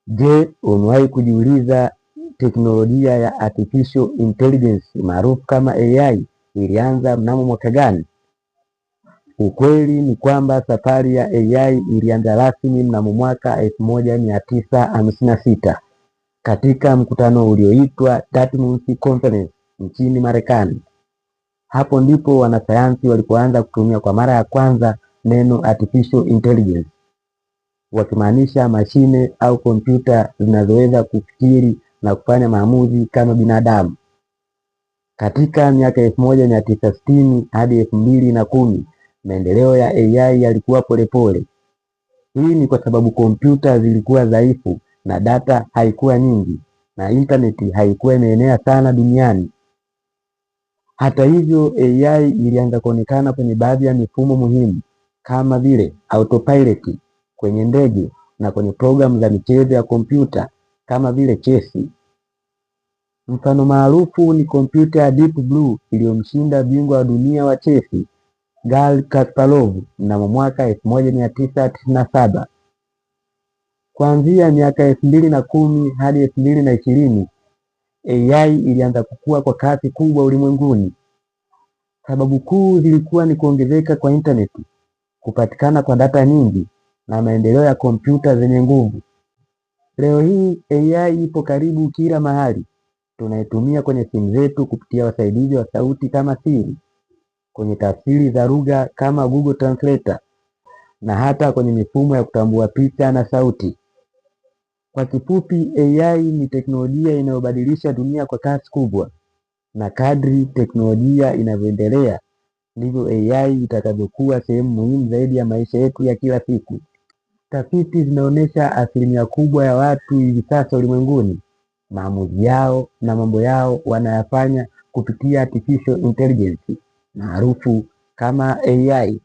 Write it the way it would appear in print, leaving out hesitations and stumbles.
Je, umewahi kujiuliza teknolojia ya artificial intelligence maarufu kama AI ilianza mnamo mwaka gani? Ukweli ni kwamba safari ya AI ilianza rasmi mnamo mwaka 1956 katika mkutano ulioitwa Dartmouth Conference nchini Marekani. Hapo ndipo wanasayansi walipoanza kutumia kwa mara ya kwanza neno artificial intelligence, wakimaanisha mashine au kompyuta zinazoweza kufikiri na kufanya maamuzi kama binadamu. Katika miaka 1960 hadi 2010, maendeleo ya AI yalikuwa polepole. Hii ni kwa sababu kompyuta zilikuwa dhaifu na data haikuwa nyingi na intaneti haikuwa imeenea sana duniani. Hata hivyo, AI ilianza kuonekana kwenye baadhi ya mifumo muhimu kama vile autopilot kwenye ndege na kwenye programu za michezo ya kompyuta kama vile chesi. Mfano maarufu ni kompyuta ya Deep Blue iliyomshinda bingwa wa dunia wa chesi Garry Kasparov mnamo mwaka 1997. Kuanzia miaka 2010 hadi 2020, AI ilianza kukua kwa kasi kubwa ulimwenguni. Sababu kuu zilikuwa ni kuongezeka kwa intaneti, kupatikana kwa data nyingi na maendeleo ya kompyuta zenye nguvu. Leo hii AI ipo karibu kila mahali. Tunaitumia kwenye simu zetu kupitia wasaidizi wa sauti kama Siri, kwenye tafsiri za lugha kama Google Translator na hata kwenye mifumo ya kutambua picha na sauti. Kwa kifupi, AI ni teknolojia inayobadilisha dunia kwa kasi kubwa, na kadri teknolojia inavyoendelea ndivyo AI itakavyokuwa sehemu muhimu zaidi ya maisha yetu ya kila siku. Tafiti zinaonyesha asilimia kubwa ya watu hivi sasa ulimwenguni, maamuzi yao na mambo yao wanayafanya kupitia artificial intelligence maarufu kama AI.